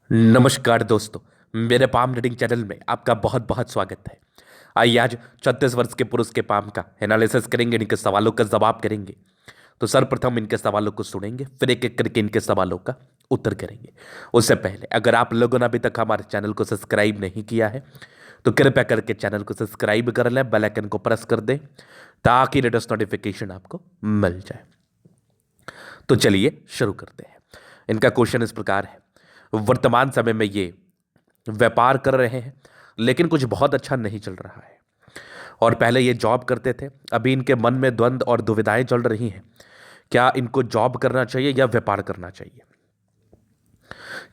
नमस्कार दोस्तों। मेरे पाम रीडिंग चैनल में आपका बहुत बहुत स्वागत है। आइए आज 36 वर्ष के पुरुष के पाम का एनालिसिस करेंगे, इनके सवालों का जवाब करेंगे। तो सर्वप्रथम इनके सवालों को सुनेंगे, फिर एक एक करके इनके सवालों का उत्तर करेंगे। उससे पहले अगर आप लोगों ने अभी तक हमारे चैनल को सब्सक्राइब नहीं किया है तो कृपया करके चैनल को सब्सक्राइब कर लें, बेल आइकन को प्रेस कर दें ताकि लेटेस्ट नोटिफिकेशन आपको मिल जाए। तो चलिए शुरू करते हैं। इनका क्वेश्चन इस प्रकार है, वर्तमान समय में ये व्यापार कर रहे हैं लेकिन कुछ बहुत अच्छा नहीं चल रहा है, और पहले ये जॉब करते थे। अभी इनके मन में द्वंद्व और दुविधाएं चल रही हैं। क्या इनको जॉब करना चाहिए या व्यापार करना चाहिए?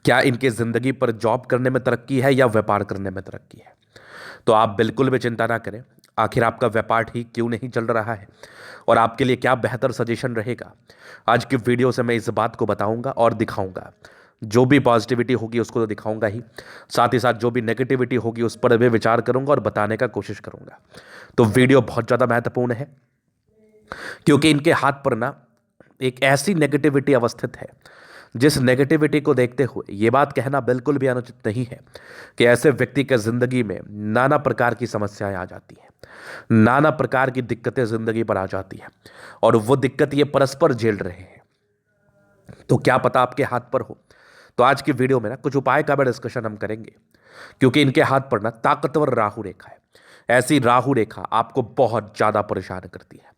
क्या इनके जिंदगी पर जॉब करने में तरक्की है या व्यापार करने में तरक्की है? तो आप बिल्कुल भी चिंता ना करें। आखिर आपका व्यापार ठीक क्यों नहीं चल रहा है और आपके लिए क्या बेहतर सजेशन रहेगा, आज की वीडियो से मैं इस बात को बताऊंगा और दिखाऊंगा। जो भी पॉजिटिविटी होगी उसको तो दिखाऊंगा ही, साथ ही साथ जो भी नेगेटिविटी होगी उस पर भी विचार करूंगा और बताने का कोशिश करूंगा। तो वीडियो बहुत ज़्यादा महत्वपूर्ण है क्योंकि इनके हाथ पर ना एक ऐसी नेगेटिविटी अवस्थित है जिस नेगेटिविटी को देखते हुए ये बात कहना बिल्कुल भी अनुचित नहीं है कि ऐसे व्यक्ति के जिंदगी में नाना प्रकार की समस्याएं आ जाती हैं, नाना प्रकार की दिक्कतें जिंदगी पर आ जाती हैं और वो दिक्कत ये परस्पर झेल रहे हैं। तो क्या पता आपके हाथ पर हो। तो आज की वीडियो में ना कुछ उपाय का भी डिस्कशन हम करेंगे क्योंकि इनके हाथ पर ना ताकतवर राहु रेखा है। ऐसी राहु रेखा आपको बहुत ज्यादा परेशान करती है,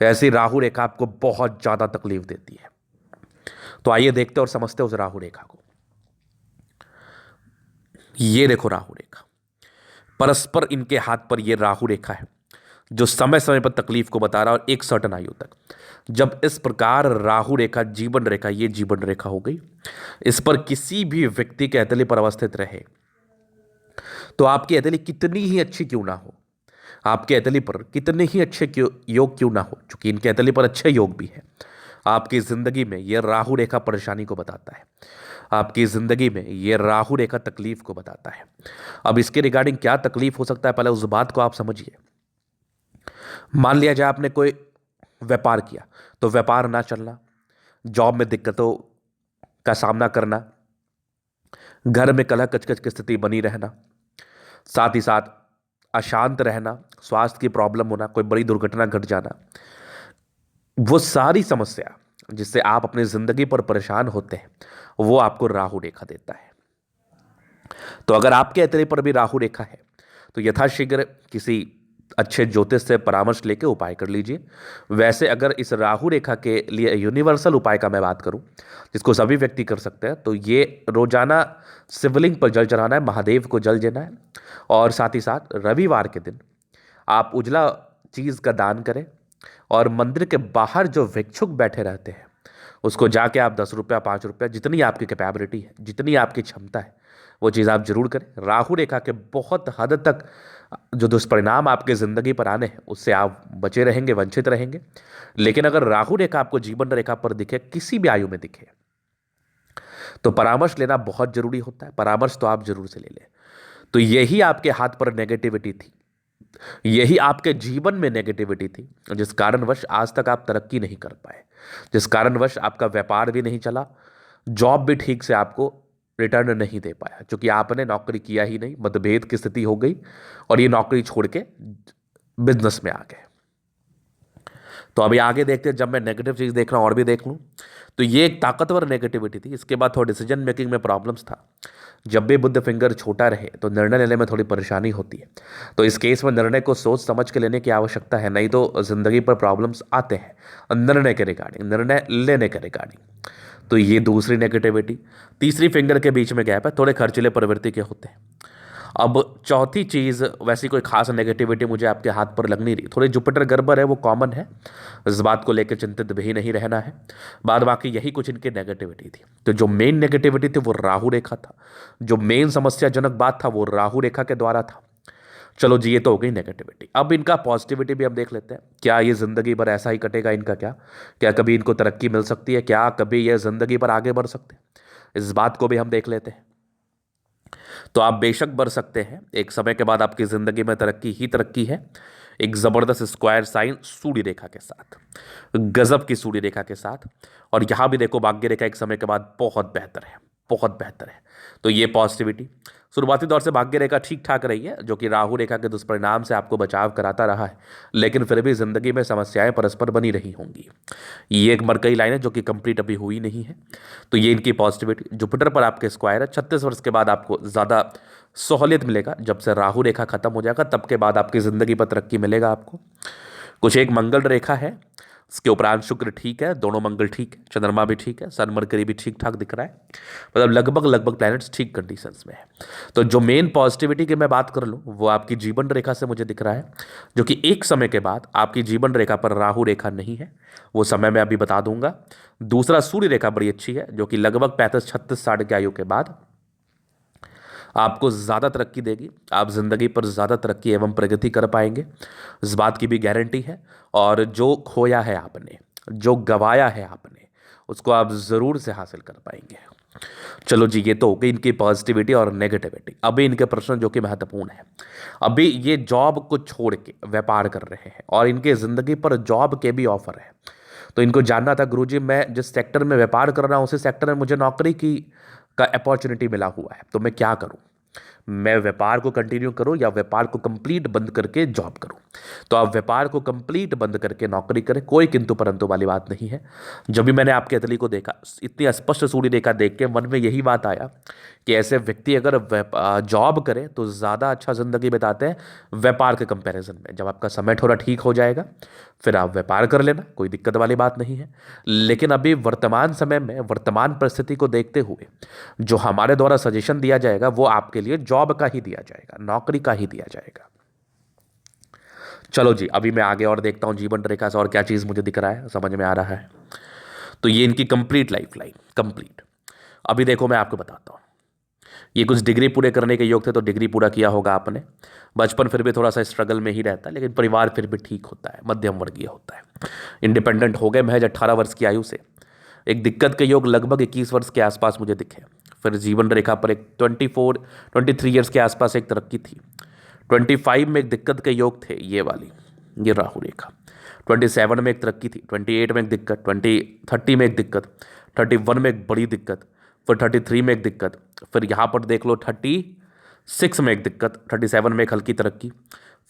ऐसी राहु रेखा आपको बहुत ज्यादा तकलीफ देती है। तो आइए देखते और समझते उस राहु रेखा को। ये देखो राहु रेखा, परस्पर इनके हाथ पर ये राहु रेखा है जो समय समय पर तकलीफ को बता रहा है और एक सर्टन आयु तक। जब इस प्रकार राहु रेखा जीवन रेखा, ये जीवन रेखा हो गई, इस पर किसी भी व्यक्ति के अतली पर अवस्थित रहे तो आपकी अतली कितनी ही अच्छी क्यों ना हो, आपके अतली पर कितने ही अच्छे योग क्यों ना हो, चूंकि इनके अतली पर अच्छे योग भी है, आपकी जिंदगी में यह राहु रेखा परेशानी को बताता है, आपकी जिंदगी में यह राहु रेखा तकलीफ को बताता है। अब इसके रिगार्डिंग क्या तकलीफ हो सकता है, पहले उस बात को आप समझिए। मान लिया जाए आपने कोई व्यापार किया तो व्यापार ना चलना, जॉब में दिक्कतों का सामना करना, घर में कलह कचकच की स्थिति बनी रहना, साथ ही साथ अशांत रहना, स्वास्थ्य की प्रॉब्लम होना, कोई बड़ी दुर्घटना घट जाना, वो सारी समस्या जिससे आप अपनी जिंदगी पर परेशान होते हैं वो आपको राहु रेखा देता है। तो अगर आपके अतरे पर भी राहु रेखा है तो यथाशीघ्र किसी अच्छे ज्योतिष से परामर्श लेके उपाय कर लीजिए। वैसे अगर इस राहु रेखा के लिए यूनिवर्सल उपाय का मैं बात करूं जिसको सभी व्यक्ति कर सकते हैं तो ये रोजाना शिवलिंग पर जल चढ़ाना है, महादेव को जल देना है, और साथ ही साथ रविवार के दिन आप उजला चीज का दान करें और मंदिर के बाहर जो भिक्षुक बैठे रहते हैं उसको जाके आप 10 रुपया 5 रुपया, जितनी आपकी कैपेबिलिटी है, जितनी आपकी क्षमता है, वो चीज़ आप जरूर करें। राहु रेखा के बहुत हद तक जो दुष्परिणाम आपके ज़िंदगी पर आने हैं उससे आप बचे रहेंगे, वंचित रहेंगे। लेकिन अगर राहु रेखा आपको जीवन रेखा पर दिखे, किसी भी आयु में दिखे, तो परामर्श लेना बहुत जरूरी होता है। परामर्श तो आप जरूर से ले लें। तो यही आपके हाथ पर नेगेटिविटी थी, यही आपके जीवन में नेगेटिविटी थी जिस कारणवश आज तक आप तरक्की नहीं कर पाए, जिस कारणवश आपका व्यापार भी नहीं चला, जॉब भी ठीक से आपको रिटर्न नहीं दे पाया, क्योंकि आपने नौकरी किया ही नहीं, मतभेद की स्थिति हो गई और ये नौकरी छोड़ के बिजनेस में आ गए। तो अभी आगे देखते हैं, जब मैं नेगेटिव चीज़ देख रहा हूँ और भी देख लूँ, तो ये एक ताकतवर नेगेटिविटी थी। इसके बाद थोड़ा डिसीजन मेकिंग में प्रॉब्लम्स था। जब भी बुद्ध फिंगर छोटा रहे तो निर्णय लेने में थोड़ी परेशानी होती है। तो इस केस में निर्णय को सोच समझ के लेने की आवश्यकता है, नहीं तो जिंदगी पर प्रॉब्लम्स आते हैं निर्णय के रिगार्डिंग, निर्णय लेने के रिगार्डिंग। तो ये दूसरी नेगेटिविटी। तीसरी फिंगर के बीच में गैप है, थोड़े खर्चीले प्रवृत्ति के होते हैं। अब चौथी चीज़, वैसी कोई खास नेगेटिविटी मुझे आपके हाथ पर लग नहीं रही। थोड़े जुपिटर गड़बड़ है, वो कॉमन है, इस बात को लेकर चिंतित भी नहीं रहना है। बाद बाकी यही कुछ इनकी नेगेटिविटी थी। तो जो मेन नेगेटिविटी थी वो राहु रेखा था, जो मेन समस्याजनक बात था वो राहु रेखा के द्वारा था। चलो जी, ये तो हो गई नेगेटिविटी। अब इनका पॉजिटिविटी भी हम देख लेते हैं। क्या ये जिंदगी भर ऐसा ही कटेगा इनका? क्या कभी इनको तरक्की मिल सकती है? क्या कभी ये जिंदगी पर आगे बढ़ सकते हैं? इस बात को भी हम देख लेते हैं। तो आप बेशक बढ़ सकते हैं, एक समय के बाद आपकी जिंदगी में तरक्की ही तरक्की है। एक जबरदस्त स्क्वायर साइन सूर्य रेखा के साथ, गजब की सूर्य रेखा के साथ। और यहां भी देखो भाग्य रेखा एक समय के बाद बहुत बेहतर है, बहुत बेहतर है। तो ये पॉजिटिविटी शुरुआती दौर से भाग्य रेखा ठीक ठाक रही है, जो कि राहु रेखा के दुष्परिणाम से आपको बचाव कराता रहा है, लेकिन फिर भी जिंदगी में समस्याएं परस्पर बनी रही होंगी। ये एक मरकई लाइन है जो कि कंप्लीट अभी हुई नहीं है। तो ये इनकी पॉजिटिविटी। जुपिटर पर आपके स्क्वायर है, 36 वर्ष के बाद आपको ज़्यादा सहूलियत मिलेगा। जब से राहु रेखा खत्म हो जाएगा तब के बाद आपकी ज़िंदगी पर तरक्की मिलेगा आपको। कुछ एक मंगल रेखा है, इसके उपरांत शुक्र ठीक है, दोनों मंगल ठीक है, चंद्रमा भी ठीक है, सन मरकरी भी ठीक ठाक दिख रहा है। मतलब लगभग लगभग प्लैनेट्स ठीक कंडीशंस में है। तो जो मेन पॉजिटिविटी की मैं बात कर लूँ वो आपकी जीवन रेखा से मुझे दिख रहा है, जो कि एक समय के बाद आपकी जीवन रेखा पर राहु रेखा नहीं है, वो समय मैं अभी बता दूंगा। दूसरा सूर्य रेखा बड़ी अच्छी है, जो कि लगभग 35-36 साल की आयु के बाद आपको ज़्यादा तरक्की देगी। आप ज़िंदगी पर ज़्यादा तरक्की एवं प्रगति कर पाएंगे, इस बात की भी गारंटी है। और जो खोया है आपने, जो गवाया है आपने, उसको आप ज़रूर से हासिल कर पाएंगे। चलो जी, ये तो हो गई इनकी पॉजिटिविटी और नेगेटिविटी। अभी इनके प्रश्न जो कि महत्वपूर्ण है। अभी ये जॉब को छोड़ के व्यापार कर रहे हैं और इनके ज़िंदगी पर जॉब के भी ऑफर है। तो इनको जानना था, गुरुजी मैं जिस सेक्टर में व्यापार कर रहा हूँ उसी सेक्टर में मुझे नौकरी की का अपॉर्चुनिटी मिला हुआ है, तो मैं क्या करूँ? मैं व्यापार को कंटिन्यू करूं या व्यापार को कंप्लीट बंद करके जॉब करूं? तो आप व्यापार को कंप्लीट बंद करके नौकरी करें, कोई किंतु परंतु वाली बात नहीं है। जब भी मैंने आपके अतली को देखा, इतनी स्पष्ट सूर्य रेखा देख के मन में यही बात आया कि ऐसे व्यक्ति अगर जॉब करें तो ज़्यादा अच्छा ज़िंदगी बिताते हैं व्यापार के कंपैरिजन में। जब आपका समय थोड़ा ठीक हो जाएगा फिर आप व्यापार कर लेना, कोई दिक्कत वाली बात नहीं है। लेकिन अभी वर्तमान समय में वर्तमान परिस्थिति को देखते हुए जो हमारे द्वारा सजेशन दिया जाएगा वो आपके लिए जॉब का ही दिया जाएगा, नौकरी का ही दिया जाएगा। चलो जी, अभी मैं आगे और देखता हूं जीवन रेखा से और क्या चीज़ मुझे दिख रहा है, समझ में आ रहा है। तो ये इनकी कंप्लीट लाइफ लाइन, कंप्लीट। अभी देखो मैं आपको बताता हूँ, ये कुछ डिग्री पूरे करने के योग थे तो डिग्री पूरा किया होगा आपने। बचपन फिर भी थोड़ा सा स्ट्रगल में ही रहता है, लेकिन परिवार फिर भी ठीक होता है, मध्यम वर्गीय होता है। इंडिपेंडेंट हो गए महज 18 वर्ष की आयु से। एक दिक्कत के योग लगभग 21 वर्ष के आसपास मुझे दिखे। फिर जीवन रेखा पर एक 23 ईयर्स के आसपास एक तरक्की थी। 25 में एक दिक्कत के योग थे, ये वाली, ये राहु रेखा। 27 में एक तरक्की थी, 28 में एक दिक्कत, 30 में एक दिक्कत, 31 में एक बड़ी दिक्कत, फिर 33 में एक दिक्कत, फिर यहाँ पर देख लो 36 में एक दिक्कत, 37 में एक हल्की तरक्की,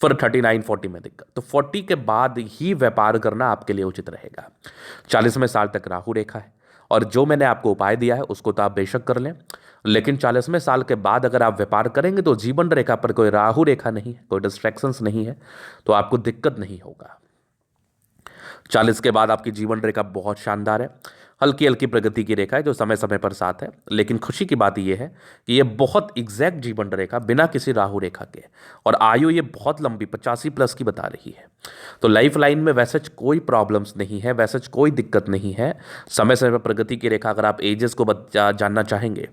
फिर 39-40 में दिक्कत। तो 40 के बाद ही व्यापार करना आपके लिए उचित रहेगा। 40वें साल तक राहु रेखा है और जो मैंने आपको उपाय दिया है उसको तो आप बेशक कर लें, लेकिन 40वें साल के बाद अगर आप व्यापार करेंगे तो जीवन रेखा पर कोई राहु रेखा नहीं है, कोई डिस्ट्रैक्शंस नहीं है, तो आपको दिक्कत नहीं होगा। 40 के बाद आपकी जीवन रेखा बहुत शानदार है, हल्की हल्की प्रगति की रेखा है जो समय समय पर साथ है। लेकिन खुशी की बात यह है कि यह बहुत एग्जैक्ट जीवन रेखा बिना किसी राहु रेखा के, और आयु ये बहुत लंबी 85+ की बता रही है। तो लाइफ लाइन में वैसे कोई प्रॉब्लम्स नहीं है, वैसे कोई दिक्कत नहीं है। समय समय पर प्रगति की रेखा, अगर आप एजेस को जानना चाहेंगे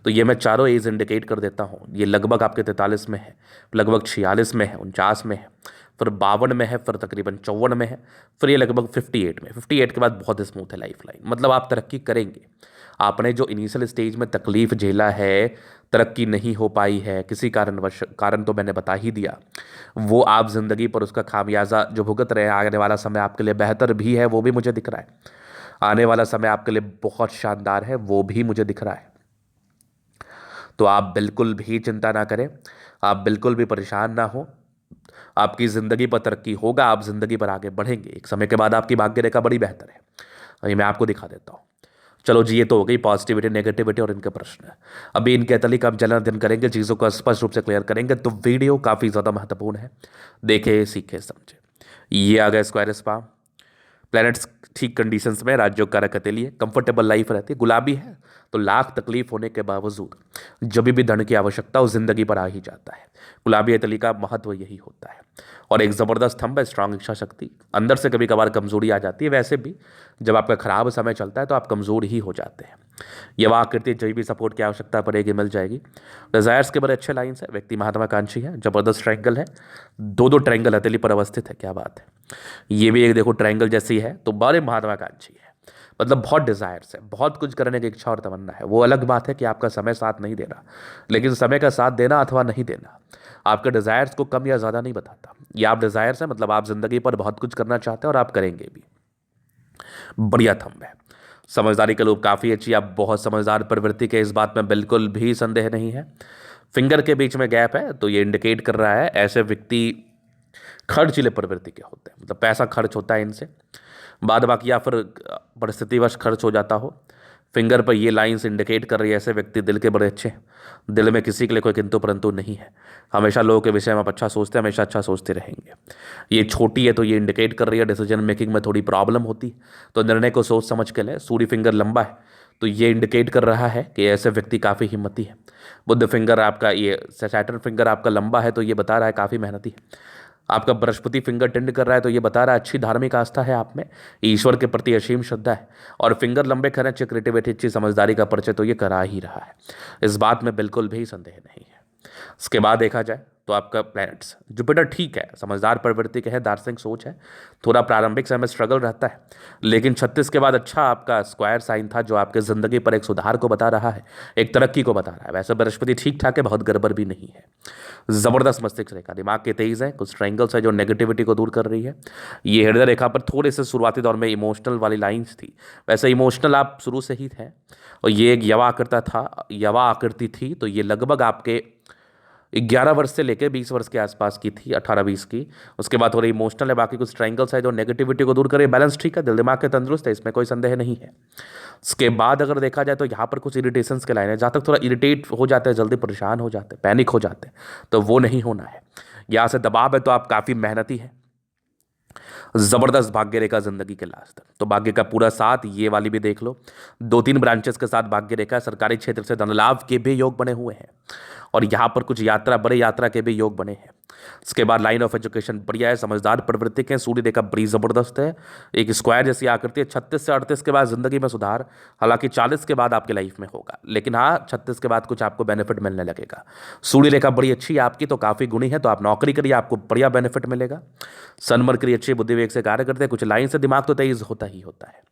तो ये मैं चारों एज इंडिकेट कर देता हूँ। ये लगभग आपके 43 में है, लगभग 46 में है, 49 में है, फिर 52 में है, फिर तकरीबन 54 में है, फिर ये लगभग 58 में। 58 के बाद बहुत स्मूथ है लाइफ लाइन, मतलब आप तरक्की करेंगे। आपने जो इनिशियल स्टेज में तकलीफ झेला है, तरक्की नहीं हो पाई है किसी कारणवश, कारण तो मैंने बता ही दिया, वो आप ज़िंदगी पर उसका खामियाजा जो भुगत रहे हैं। आने वाला समय आपके लिए बेहतर भी है, वो भी मुझे दिख रहा है। आने वाला समय आपके लिए बहुत शानदार है, वो भी मुझे दिख रहा है। तो आप बिल्कुल भी चिंता ना करें, आप बिल्कुल भी परेशान ना हो। आपकी ज़िंदगी पर तरक्की होगा, आप ज़िंदगी पर आगे बढ़ेंगे। एक समय के बाद आपकी भाग्य रेखा बड़ी बेहतर है, ये मैं आपको दिखा देता हूँ। चलो जी, ये तो हो गई पॉजिटिविटी, नेगेटिविटी और इनके प्रश्न। अभी इनके तली का हम जलन अध्ययन करेंगे, चीज़ों को स्पष्ट रूप से क्लियर करेंगे। तो वीडियो काफ़ी ज़्यादा महत्वपूर्ण है, देखे सीखे समझे। ये आ गया स्क्वायर स्पा, प्लैनेट्स ठीक कंडीशंस में, राज्यों कारक हथेली है, कंफर्टेबल लाइफ रहती है, गुलाबी है तो लाख तकलीफ होने के बावजूद जब भी धन की आवश्यकता उस जिंदगी पर आ ही जाता है। गुलाबी हथेली का महत्व यही होता है। और एक ज़बरदस्त स्तंभ है, स्ट्रांग इच्छा शक्ति। अंदर से कभी कभार कमजोरी आ जाती है, वैसे भी जब आपका खराब समय चलता है तो आप कमज़ोर ही हो जाते हैं। यह आकृति जब भी सपोर्ट की आवश्यकता पड़ेगी मिल जाएगी। डिजायर्स के बड़े अच्छे लाइन्स है, व्यक्ति महात्माकांक्षी है, जबरदस्त ट्रायंगल है, दो ट्रायंगल हथेली पर अवस्थित है, क्या बात है। ये भी एक देखो ट्रायंगल जैसी है, तो बड़े महात्माकांक्षी है, मतलब बहुत डिजायर्स है, बहुत कुछ करने की इच्छा और तमन्ना है। वो अलग बात है कि आपका समय साथ नहीं दे रहा, लेकिन समय का साथ देना अथवा नहीं देना आपके डिजायर्स को कम या ज़्यादा नहीं बताता। ये आप डिजायर्स है, मतलब आप जिंदगी पर बहुत कुछ करना चाहते हैं और आप करेंगे भी। बढ़िया थंब है, समझदारी का लोग काफ़ी अच्छी, आप बहुत समझदार प्रवृत्ति के, इस बात में बिल्कुल भी संदेह नहीं है। फिंगर के बीच में गैप है तो ये इंडिकेट कर रहा है ऐसे व्यक्ति खर्चीले प्रवृत्ति के होते हैं, मतलब पैसा खर्च होता है इनसे, बाद बाकी या फिर परिस्थितिवश खर्च हो जाता हो। फिंगर पर ये लाइंस इंडिकेट कर रही है ऐसे व्यक्ति दिल के बड़े अच्छे हैं, दिल में किसी के लिए कोई किंतु परंतु नहीं है, हमेशा लोगों के विषय में आप अच्छा सोचते हैं, हमेशा अच्छा सोचते रहेंगे। ये छोटी है तो ये इंडिकेट कर रही है डिसीजन मेकिंग में थोड़ी प्रॉब्लम होती है, तो निर्णय को सोच समझ के लें। सूर्य फिंगर लंबा है तो ये इंडिकेट कर रहा है कि ऐसे व्यक्ति काफ़ी हिम्मती है। बुध फिंगर आपका, ये सैटर्न फिंगर आपका लंबा है तो ये बता रहा है काफ़ी मेहनती है। आपका बृहस्पति फिंगर टेंड कर रहा है तो ये बता रहा है अच्छी धार्मिक आस्था है आप में, ईश्वर के प्रति असीम श्रद्धा है। और फिंगर लंबे करें, अच्छी क्रिएटिविटी, अच्छी समझदारी का परिचय तो ये करा ही रहा है, इस बात में बिल्कुल भी संदेह नहीं है। इसके बाद देखा जाए तो आपका प्लैनेट्स जुपिटर ठीक है, समझदार प्रवृत्ति के है, दार्शनिक सोच है, थोड़ा प्रारंभिक समय में स्ट्रगल रहता है, लेकिन 36 के बाद अच्छा आपका स्क्वायर साइन था जो आपके ज़िंदगी पर एक सुधार को बता रहा है, एक तरक्की को बता रहा है। वैसे बृहस्पति ठीक ठाक है, बहुत गड़बड़ भी नहीं है। ज़बरदस्त मस्तिष्क रेखा, दिमाग के तेज है, कुछ ट्रायंगल्स है जो नेगेटिविटी को दूर कर रही है। ये हृदय रेखा पर थोड़े से शुरुआती दौर में इमोशनल वाली लाइन्स थी, वैसे इमोशनल आप शुरू से ही थे, और ये एक यवा आकृति थी, तो ये लगभग आपके 11 वर्ष से लेकर 20 वर्ष के आसपास की थी, 18-20 की। उसके बाद थोड़ी इमोशनल है, बाकी कुछ ट्रायंगल्स है जो नेगेटिविटी को दूर करे। बैलेंस ठीक है, दिल दिमाग के तंदुरुस्त है, इसमें कोई संदेह नहीं है। उसके बाद अगर देखा जाए तो यहाँ पर कुछ इरिटेशंस के लाइन है, जहाँ तक थोड़ा इरिटेट हो जाते हैं, जल्दी परेशान हो जाते हैं, पैनिक हो जाते हैं, तो वो नहीं होना है। यहाँ से दबाव है तो आप काफ़ी मेहनती हैं। जबरदस्त भाग्य रेखा जिंदगी के लास्ट तक, तो भाग्य का पूरा साथ, ये वाली भी देख लो, 2-3 ब्रांचेस के साथ भाग्य रेखा, सरकारी क्षेत्र से धन लाभ के भी योग बने हुए हैं, और यहाँ पर कुछ यात्रा, बड़े यात्रा के भी योग बने हैं। इसके बाद लाइन ऑफ एजुकेशन बढ़िया है, समझदार प्रवृत्ति के, सूर्य रेखा बड़ी जबरदस्त है, एक स्क्वायर जैसी आकृति है। 36 से 38 के बाद जिंदगी में सुधार, हालांकि 40 के बाद आपकी लाइफ में होगा, लेकिन हाँ 36 के बाद कुछ आपको बेनिफिट मिलने लगेगा। सूर्य रेखा बड़ी अच्छी है आपकी, तो काफ़ी गुणी है, तो आप नौकरी करिए, आपको बढ़िया बेनिफिट मिलेगा। सन मरकरी अच्छी बुद्धि विवेक से कार्य करते हैं, कुछ लाइन से दिमाग तो तेज होता ही होता है।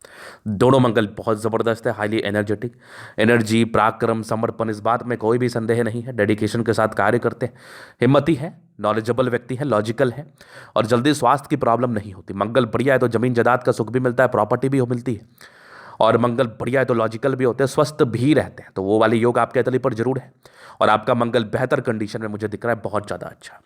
दोनों मंगल बहुत ज़बरदस्त है, हाईली एनर्जेटिक, एनर्जी, पराक्रम, समर्पण, इस बात में कोई भी संदेह नहीं है। डेडिकेशन के साथ कार्य करते हैं, हिम्मती है, नॉलेजेबल व्यक्ति है, लॉजिकल है, और जल्दी स्वास्थ्य की प्रॉब्लम नहीं होती। मंगल बढ़िया है तो जमीन जायदाद का सुख भी मिलता है, प्रॉपर्टी भी मिलती है, और मंगल बढ़िया है तो लॉजिकल भी होते हैं, स्वस्थ भी रहते हैं, तो वो वाले योग आपके तली पर जरूर है। और आपका मंगल बेहतर कंडीशन में मुझे दिख रहा है, बहुत ज़्यादा अच्छा।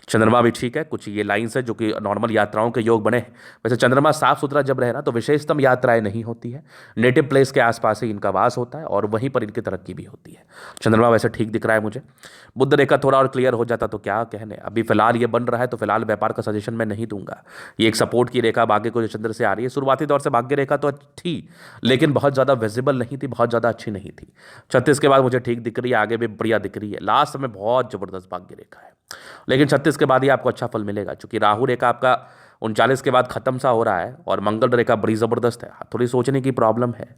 चंद्रमा भी ठीक है, कुछ ये लाइन्स है जो कि नॉर्मल यात्राओं के योग बने हैं। वैसे चंद्रमा साफ सुथरा जब रहे ना तो विशेषतम यात्राएं नहीं होती है, नेटिव प्लेस के आसपास ही इनका वास होता है, और वहीं पर इनकी तरक्की भी होती है। चंद्रमा वैसे ठीक दिख रहा है मुझे। बुध रेखा थोड़ा और क्लियर हो जाता तो क्या कहने, अभी फिलहाल ये बन रहा है तो फिलहाल व्यापार का सजेशन मैं नहीं दूंगा। ये एक सपोर्ट की रेखा भाग्य को जो चंद्र से आ रही है, शुरुआती दौर से भाग्य रेखा तो थी, लेकिन बहुत ज़्यादा विजिबल नहीं थी, बहुत ज़्यादा अच्छी नहीं थी। 36 के बाद मुझे ठीक दिख रही है, आगे भी बढ़िया दिख रही है, लास्ट में बहुत ज़बरदस्त भाग्य रेखा है, लेकिन 36 के बाद ही आपको अच्छा फल मिलेगा, क्योंकि राहु रेखा आपका 39 के बाद खत्म सा हो रहा है, और मंगल रेखा बड़ी ज़बरदस्त है। थोड़ी सोचने की प्रॉब्लम है,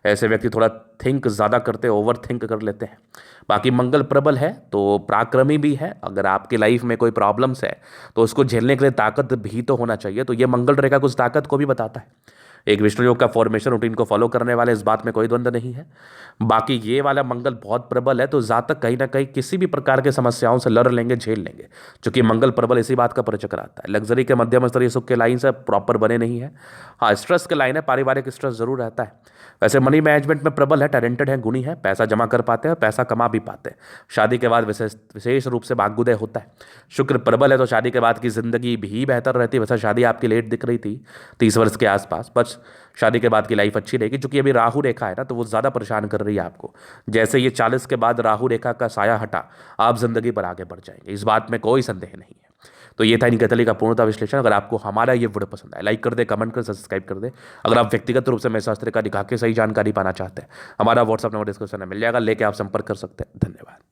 ऐसे व्यक्ति थोड़ा थिंक ज़्यादा करते हैं, ओवर थिंक कर लेते हैं। बाकी मंगल प्रबल है तो पराक्रमी भी है, अगर आपकी लाइफ में कोई प्रॉब्लम्स है तो उसको झेलने के लिए ताकत भी तो होना चाहिए, तो ये मंगल रेखा कुछ ताकत को भी बताता है। एक विष्णु योग का फॉर्मेशन रूटीन को फॉलो करने वाले, इस बात में कोई द्वंद्व नहीं है। बाकी ये वाला मंगल बहुत प्रबल है, तो ज़्यादा कहीं ना कहीं किसी भी प्रकार के समस्याओं से लड़ लेंगे, झेल लेंगे, क्योंकि मंगल प्रबल इसी बात का परिचय कराता है। लग्जरी के मध्यम स्तरीय सुख के लाइन से प्रॉपर बने नहीं है, हाँ स्ट्रेस के लाइन है, पारिवारिक स्ट्रेस जरूर रहता है। वैसे मनी मैनेजमेंट में प्रबल है, टैलेंटेड है, गुणी है, पैसा जमा कर पाते हैं, पैसा कमा भी पाते हैं। शादी के बाद विशेष रूप से भाग्योदय होता है। शुक्र प्रबल है तो शादी के बाद की जिंदगी भी बेहतर रहती है। वैसे शादी आपकी लेट दिख रही थी, 30 वर्ष के आसपास, बस शादी के बाद की लाइफ अच्छी रहेगी, क्योंकि अभी राहु रेखा है ना, तो वो ज़्यादा परेशान कर रही है आपको। जैसे ये 40 के बाद राहु रेखा का साया हटा, आप जिंदगी पर आगे बढ़ जाएंगे, इस बात में कोई संदेह नहीं है। तो ये था इनके तली का पूर्णता विश्लेषण। अगर आपको हमारा ये वीडियो पसंद आए, लाइक कर दे, कमेंट कर, सब्सक्राइब कर दे। अगर आप व्यक्तिगत रूप से मेरे शास्त्र का दिखा के सही जानकारी पाना चाहते हैं, हमारा व्हाट्सअप नंबर डिस्क्रिप्शन में मिल जाएगा, लेके आप संपर्क कर सकते हैं। धन्यवाद।